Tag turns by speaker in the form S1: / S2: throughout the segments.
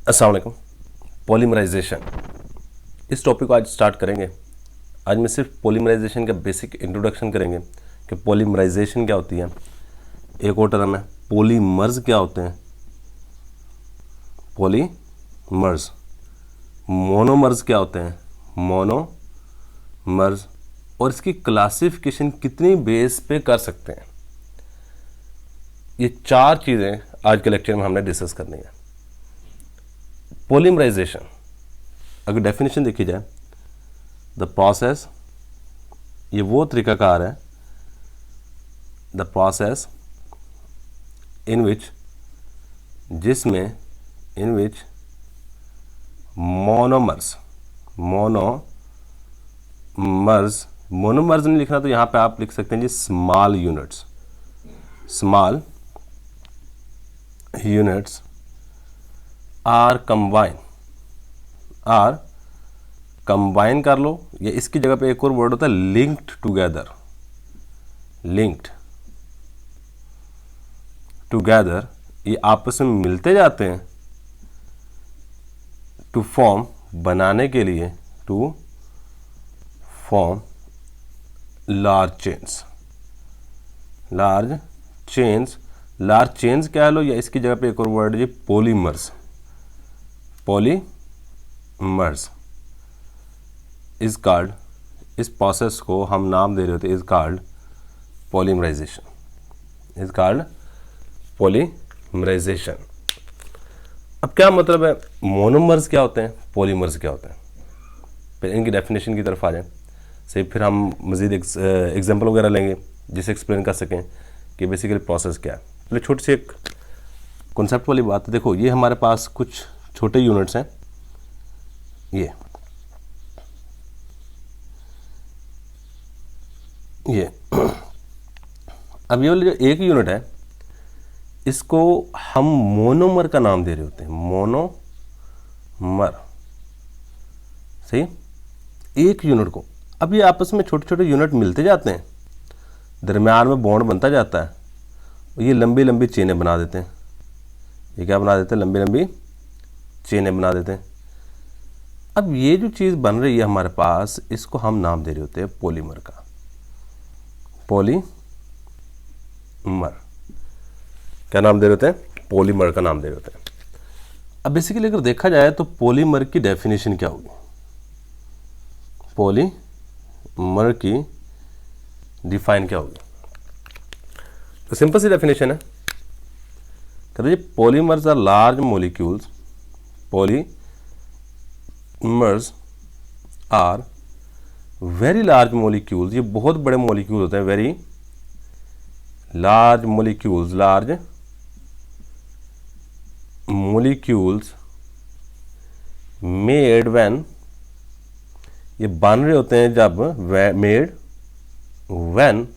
S1: अस्सलाम वालेकुम। पॉलीमराइजेशन, इस टॉपिक को आज स्टार्ट करेंगे। आज मैं सिर्फ पॉलीमराइजेशन का बेसिक इंट्रोडक्शन करेंगे कि पॉलीमराइजेशन क्या होती है। एक और टर्म है पॉलीमर्स क्या होते हैं, पॉलीमर्स। मोनोमर्स क्या होते हैं, मोनोमर्स। और इसकी क्लासिफिकेशन कितनी बेस पे कर सकते हैं, ये चार चीज़ें आज के लेक्चर में हमने डिस्कस करनी है। पॉलीमराइजेशन अगर डेफिनेशन देखी जाए, द प्रोसेस, ये वो तरीकाकार है, द प्रोसेस इन विच, जिसमें, इन विच मोनोमर्स नहीं लिखना तो यहाँ पे आप लिख सकते हैं जी स्मॉल यूनिट्स आर कंबाइन कर लो, या इसकी जगह पे एक और वर्ड होता है लिंक्ड टुगेदर। ये आपस में मिलते जाते हैं टू फॉर्म, बनाने के लिए, टू फॉर्म लार्ज चेन्स क्या लो, या इसकी जगह पे एक और वर्ड है पॉलीमर्स इज कॉल्ड, इस प्रोसेस को हम नाम दे रहे होते, इज कॉल्ड पॉलीमराइजेशन। अब क्या मतलब है, मोनोमर्स क्या होते हैं, पॉलीमर्स क्या होते हैं, फिर इनकी डेफिनेशन की तरफ आ जाएं। सही, फिर हम मज़ीद एग्जाम्पल वगैरह लेंगे जिससे एक्सप्लेन कर सकें कि बेसिकली प्रोसेस क्या है। पहले छोटी सी एक कॉन्सेप्ट वाली बात है। देखो, ये हमारे पास कुछ छोटे यूनिट्स हैं, ये अब ये वाली जो एक यूनिट है, इसको हम मोनोमर का नाम दे रहे होते हैं, मोनोमर। सही, एक यूनिट को। अब ये आपस में छोटे छोटे यूनिट मिलते जाते हैं, दरम्यान में बॉन्ड बनता जाता है, और ये लंबी लंबी चेनें बना देते हैं। ये क्या बना देते हैं, लंबी लंबी चेनें बना देते हैं। अब ये जो चीज़ बन रही है हमारे पास, इसको हम नाम दे रहे होते हैं पॉलीमर का, पॉलीमर। क्या नाम दे रहे होते हैं, पॉलीमर का नाम दे रहे होते हैं। अब बेसिकली अगर देखा जाए तो पॉलीमर की डेफिनेशन क्या होगी, पॉलीमर की डिफाइन क्या होगी। तो सिंपल सी डेफिनेशन है, कहते हैं polymers are large molecules, polymers are very large molecules, ये बहुत बड़े मॉलिक्यूल होते हैं, very large molecules, made when, ये बन रहे होते हैं जब, मेड व्हेन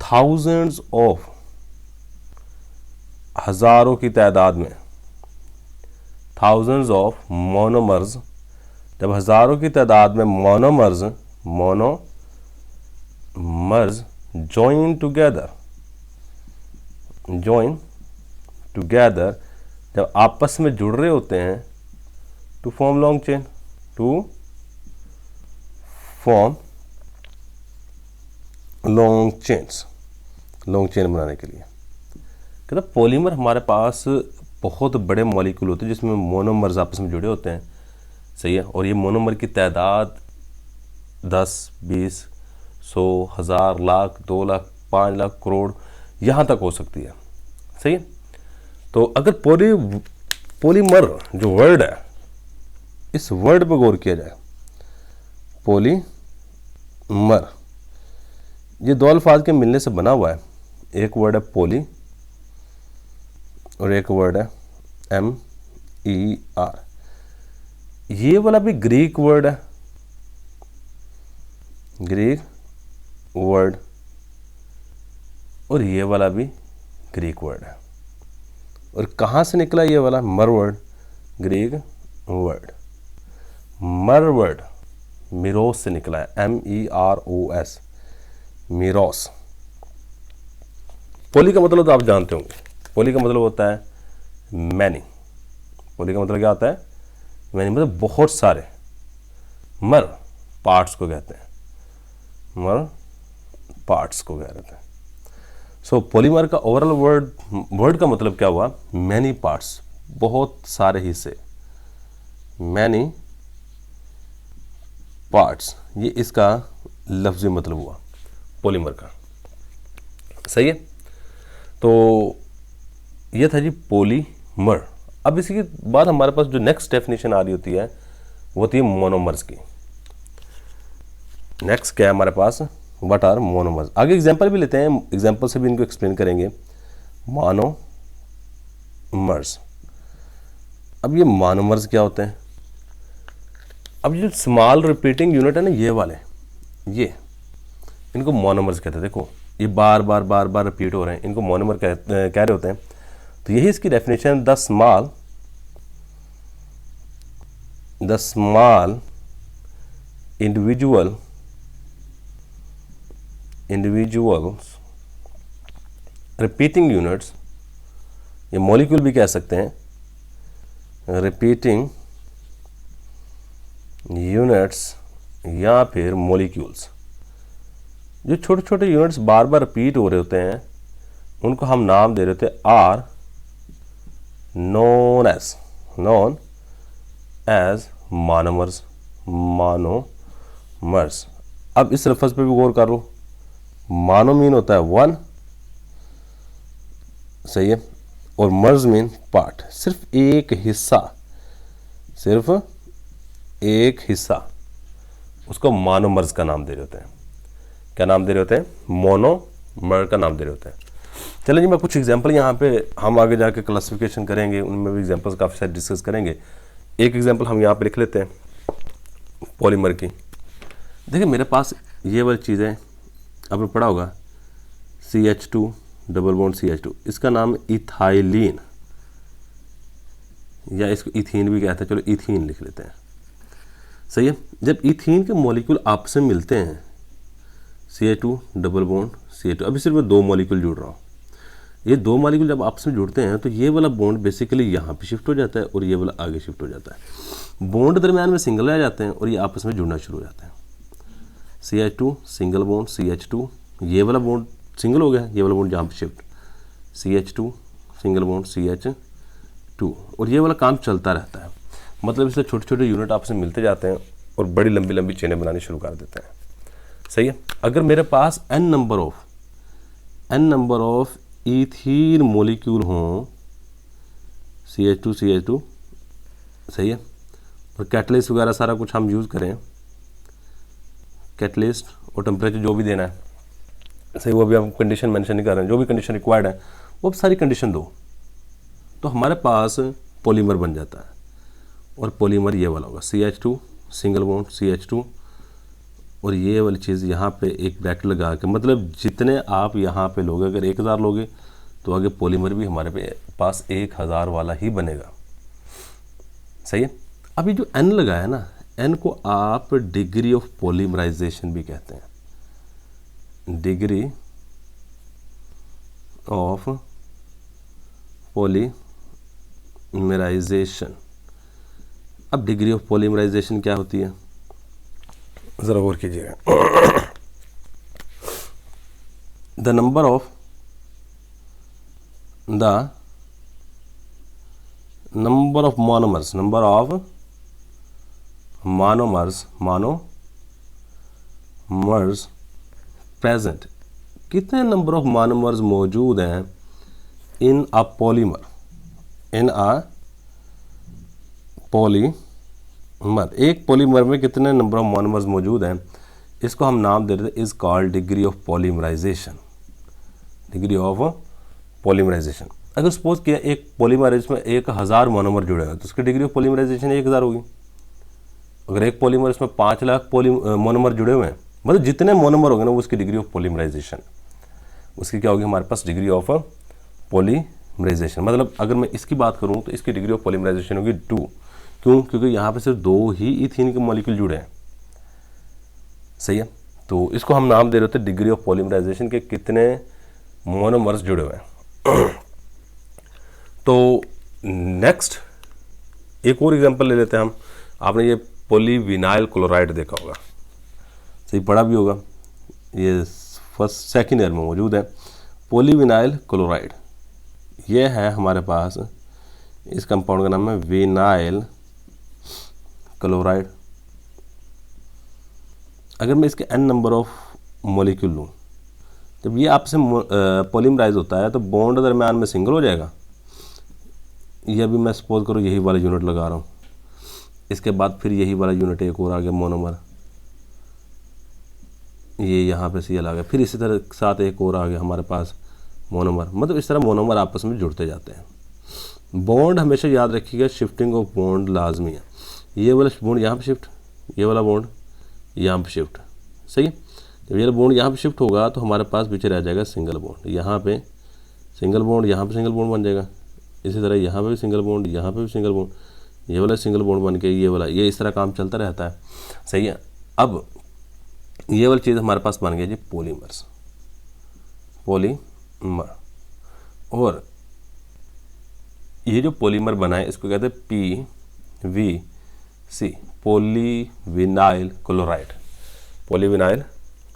S1: थाउजेंड्स ऑफ, हजारों की तादाद में, थाउजेंड्स ऑफ मोनोमर्स, जब हजारों की तादाद में मोनोमर्स जॉइन टुगेदर, जब आपस में जुड़ रहे होते हैं, to form long chain, long chain बनाने के लिए। कहते पॉलीमर हमारे पास बहुत बड़े मॉलिक्यूल होते हैं जिसमें मोनोमर्स आपस में जुड़े होते हैं। सही है, और ये मोनोमर की तादाद 10, 20, 100, 1000, लाख, 2 लाख, 5 लाख, करोड़, यहाँ तक हो सकती है। सही है, तो अगर पॉलीमर जो वर्ड है, इस वर्ड पर गौर किया जाए, पॉलीमर, ये दो अल्फाज के मिलने से बना हुआ है। एक वर्ड है पॉली और एक वर्ड है MER। ये वाला भी ग्रीक वर्ड है, और ये वाला भी ग्रीक वर्ड है। और कहाँ से निकला ये वाला मर वर्ड, ग्रीक वर्ड, मर वर्ड मिरोस से निकला है, MEROS, मिरोस। पोली का मतलब तो आप जानते होंगे, पोली का मतलब होता है मैनी, पॉली का मतलब क्या होता है, मैनी मतलब बहुत सारे, मर पार्ट्स को कहते हैं, मर पार्ट्स को कहते हैं। सो पॉलीमर का ओवरऑल वर्ड का मतलब क्या हुआ, मैनी पार्ट्स, बहुत सारे हिस्से, मैनी पार्ट्स, ये इसका लफ्ज़ी मतलब हुआ पॉलीमर का। सही है, तो ये था जी पॉलीमर। अब इसी के बाद हमारे पास जो नेक्स्ट डेफिनेशन आ रही होती है वो होती है मोनोमर्स की। नेक्स्ट क्या है हमारे पास, व्हाट आर मोनोमर्स। आगे एग्जांपल भी लेते हैं, एग्जांपल से भी इनको एक्सप्लेन करेंगे। मोनोमर्स, अब ये मोनोमर्स क्या होते हैं। अब ये स्मॉल रिपीटिंग यूनिट है ना, ये वाले, ये इनको मोनोमर्स कहते हैं। देखो ये बार बार रिपीट हो रहे हैं, इनको मोनोमर कह रहे होते हैं। तो यही इसकी definition, the small individuals repeating units, ये मॉलिक्यूल भी कह सकते हैं, रिपीटिंग यूनिट्स या फिर मॉलिक्यूल्स, जो छोटे छोटे यूनिट्स बार बार रिपीट हो रहे होते हैं उनको हम नाम दे रहे होते हैं आर नोन एज मोनोमर्स। अब इस लफ्ज़ पे भी गौर कर लो, मानो मीन होता है वन, सही है, और मर्ज मीन पार्ट, सिर्फ एक हिस्सा, उसको मोनोमर्स का नाम दे रहे होते हैं। क्या नाम दे रहे होते हैं, मोनोमर का नाम दे रहे होते हैं। चलिए जी, मैं कुछ एग्जांपल यहाँ पे, हम आगे जाके क्लासिफिकेशन करेंगे, उनमें भी एग्जांपल्स काफ़ी सारे डिस्कस करेंगे। एक एग्जांपल हम यहाँ पे लिख लेते हैं पॉलीमर की। देखिए मेरे पास ये वाली चीज़ है, आपने पढ़ा होगा CH2 डबल बॉन्ड CH2, इसका नाम इथाइलिन या इसको इथीन भी कहते हैं, चलो इथीन लिख लेते हैं। सही है, जब इथीन के मॉलिक्यूल आपस में मिलते हैं, CH2 डबल बॉन्ड CH2, अभी सिर्फ दो मॉलिक्यूल जुड़ रहा हूँ, ये दो मॉलिक्यूल जब आपस में जुड़ते हैं तो ये वाला बॉन्ड बेसिकली यहाँ पे शिफ्ट हो जाता है और ये वाला आगे शिफ्ट हो जाता है। बॉन्ड दरम्यान में सिंगल आ जाते हैं और ये आपस में जुड़ना शुरू हो जाते हैं। CH2 सिंगल बॉन्ड CH2, ये वाला बॉन्ड सिंगल हो गया, ये वाला बॉन्ड यहाँ पे shift, CH2 single bond CH2, और ये वाला काम चलता रहता है। मतलब इससे छोटे छोटे यूनिट आपस में मिलते जाते हैं और बड़ी लंबी लंबी चेनें बनानी शुरू कर देते हैं। सही है, अगर मेरे पास n number of ethene molecule हों, CH2 सही है, और कैटलिस्ट वगैरह सारा कुछ हम यूज़ करें, कैटलिस्ट और टेम्परेचर जो भी देना है, सही, वो भी हम कंडीशन मेंशन नहीं कर रहे हैं, जो भी कंडीशन रिक्वायर्ड है वो सारी कंडीशन दो, तो हमारे पास पॉलीमर बन जाता है। और पॉलीमर ये वाला होगा, CH2 सिंगल बॉन्ड CH2, और ये वाली चीज़ यहाँ पे एक ब्रैकेट लगा के, मतलब जितने आप यहाँ पे लोगे, अगर 1000 लोगे तो आगे पॉलीमर भी हमारे पास 1000 वाला ही बनेगा। सही है, अभी जो n लगा है ना, n को आप डिग्री ऑफ पॉलीमराइजेशन भी कहते हैं, डिग्री ऑफ पॉलीमराइजेशन। अब डिग्री ऑफ पॉलीमराइजेशन क्या होती है, ज़रा गौर कीजिएगा। The number of monomers present, कितने नंबर ऑफ मोनोमर्स मौजूद हैं इन अ पॉलीमर, एक पॉलीमर में कितने नंबर ऑफ मोनोमर्स मौजूद हैं, इसको हम नाम दे रहे थे, is called degree of polymerisation. Degree of polymerisation, अगर सपोज किया एक पॉलीमर है इसमें 1000 मोनोमर जुड़े हुए तो उसकी डिग्री ऑफ पॉलीमराइजेशन 1000 होगी। अगर एक पॉलीमर इसमें 5 लाख मोनोमर जुड़े हुए हैं, मतलब जितने मोनोमर होंगे ना वो उसकी डिग्री ऑफ पॉलीमराइजेशन, उसकी क्या होगी हमारे पास, डिग्री ऑफ पॉलीमराइजेशन। मतलब अगर मैं इसकी बात करूं तो इसकी डिग्री ऑफ पॉलीमराइजेशन होगी 2। क्यों, क्योंकि यहाँ पे सिर्फ 2 ही इथीन के मॉलिक्यूल जुड़े हैं। सही है, तो इसको हम नाम दे रहे थे डिग्री ऑफ पॉलीमराइजेशन के कितने मोनोमर्स जुड़े हुए हैं। तो नेक्स्ट एक और एग्जांपल ले लेते हैं हम। आपने ये पॉलीविनाइल क्लोराइड देखा होगा, सही पढ़ा भी होगा, ये फर्स्ट सेकेंड ईयर में मौजूद है। पॉलीविनाइल क्लोराइड ये है हमारे पास, इस कंपाउंड का नाम है विनाइल क्लोराइड। अगर मैं इसके n नंबर ऑफ मॉलिक्यूल लूँ, जब ये आपसे पॉलीमराइज होता है तो बॉन्ड दरम्यान में सिंगल हो जाएगा। ये अभी मैं सपोज करो यही वाला यूनिट लगा रहा हूँ, इसके बाद फिर यही वाला यूनिट एक और आ गया मोनोमर, ये यहाँ पे सीएल आ गया, फिर इसी तरह साथ एक और आ गया हमारे पास मोनोमर। मतलब इस तरह मोनोमर आपस में जुड़ते जाते हैं। बॉन्ड हमेशा याद रखिएगा, शिफ्टिंग ऑफ बॉन्ड लाजमी है। ये वाला बॉन्ड यहाँ पे शिफ्ट, ये वाला बॉन्ड यहाँ पे शिफ्ट, सही है। जब ये बॉन्ड यहाँ पे शिफ्ट होगा तो हमारे पास पीछे रह जाएगा सिंगल बॉन्ड, यहाँ पे सिंगल बॉन्ड, यहाँ पे सिंगल बॉन्ड बन जाएगा। इसी तरह यहाँ पे भी सिंगल बॉन्ड, यहाँ पे भी सिंगल बॉन्ड, ये वाला सिंगल बॉन्ड बन के ये वाला, ये इस तरह काम चलता रहता है, सही है। अब ये वाली चीज़ हमारे पास बन गया जी पॉलीमर्स, पॉलीमर। और ये जो पॉलीमर बना है इसको कहते हैं PVC, polyvinyl chloride, polyvinyl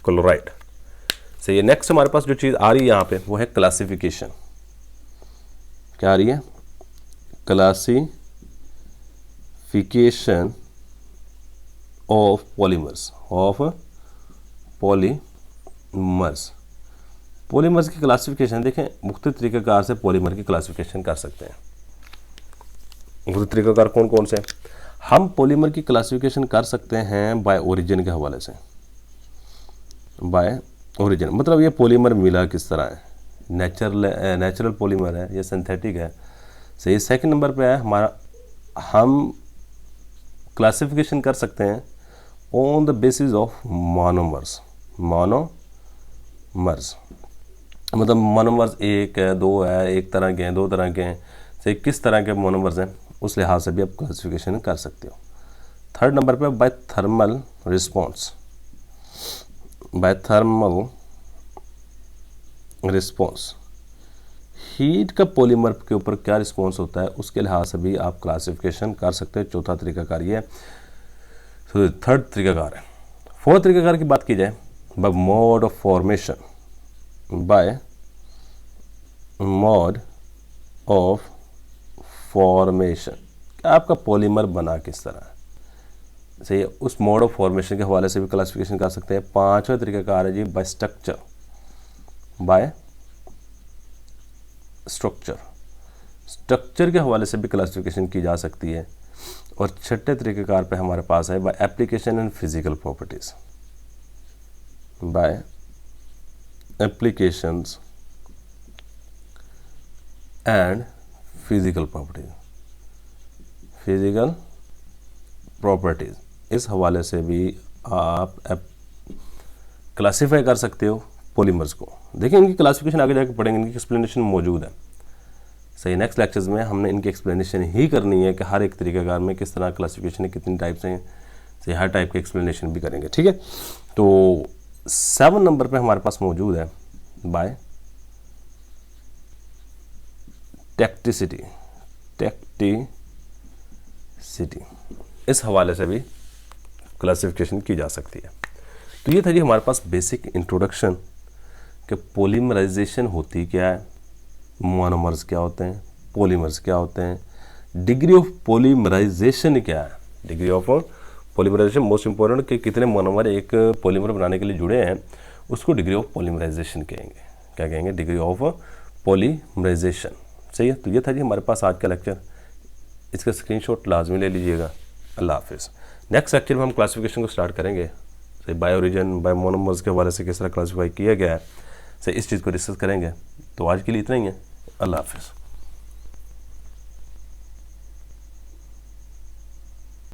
S1: chloride. सही है। नेक्स्ट हमारे पास जो चीज़ आ रही है यहाँ पे वो है क्लासिफिकेशन। क्या आ रही है? Classification of polymers, of polymers. Polymers की क्लासिफिकेशन देखें, मुख्तलिफ तरीक़ाकार से पॉलीमर की क्लासिफिकेशन कर सकते हैं। मुख्तलिफ तरीक़ाकार कौन कौन से? हम पॉलीमर की क्लासिफिकेशन कर सकते हैं बाय ओरिजिन के हवाले से। बाय ओरिजिन मतलब ये पॉलीमर मिला किस तरह है, नेचुरल पॉलीमर है या सिंथेटिक है। सही। सेकंड नंबर पे है हमारा, हम क्लासिफिकेशन कर सकते हैं on the basis of monomers. Monomers मतलब मोनोमर्स एक है, दो है, एक तरह के हैं, दो तरह के हैं, सही, किस तरह के मोनोमर्स हैं उस लिहाज से भी आप क्लासिफिकेशन कर सकते हो। थर्ड नंबर पे by thermal response. By thermal response, heat का पॉलीमर के ऊपर क्या रिस्पॉन्स होता है उसके लिहाज से भी आप क्लासिफिकेशन कर सकते हैं। चौथा तरीकाकार ये है, थर्ड तरीकाकार है। फोर्थ तरीकाकार की बात की जाए, by mode of formation, by mode of formation, आपका पॉलीमर बना किस तरह है, सही है, उस मोड ऑफ फॉर्मेशन के हवाले से भी क्लासिफिकेशन कर सकते हैं। पांचवा तरीकाकार है जी बाय स्ट्रक्चर, बाय स्ट्रक्चर के हवाले से भी क्लासिफिकेशन की जा सकती है। और छठे तरीकाकार पे हमारे पास है by application and physical properties, by applications and physical properties, physical properties, इस हवाले से भी आप क्लासीफाई कर सकते हो पॉलीमर्स को। देखिए इनकी क्लासिफिकेशन आगे जाके पढ़ेंगे, इनकी एक्सप्लेनेशन मौजूद है। सही। नेक्स्ट लेक्चर्स में हमने इनकी एक्सप्लेनेशन ही करनी है कि हर एक तरीक़ाकार में किस तरह क्लासिफिकेशन है, कितनी टाइप्स हैं, सही, हर टाइप के एक्सप्लेनेशन भी करेंगे, ठीक है। तो 7 नंबर पे हमारे पास मौजूद है बाय टेक्टिसिटी, टेक्टिसिटी, इस हवाले से भी क्लासिफिकेशन की जा सकती है। तो ये था जी हमारे पास बेसिक इंट्रोडक्शन कि पॉलीमराइजेशन होती क्या है, मोनोमर्स क्या होते हैं, पॉलीमर्स क्या होते हैं, डिग्री ऑफ पॉलीमराइजेशन क्या है, degree of polymerisation most important कि कितने मोनोमर एक पॉलीमर बनाने के लिए जुड़े हैं, उसको डिग्री ऑफ पॉलीमराइजेशन कहेंगे। क्या कहेंगे? Degree of polymerisation. सही है। तो ये था जी हमारे पास आज का लेक्चर, इसका स्क्रीनशॉट लाजमी ले लीजिएगा। अल्लाह हाफिज़। नेक्स्ट लेक्चर में हम क्लासिफिकेशन को स्टार्ट करेंगे, सही, बाय ओरिजिन, बाय मोनोमर्स के हवाले से किस तरह क्लासीफाई किया गया है, सही, इस चीज़ को डिस्कस करेंगे। तो आज के लिए इतना ही है। अल्लाह हाफिज़।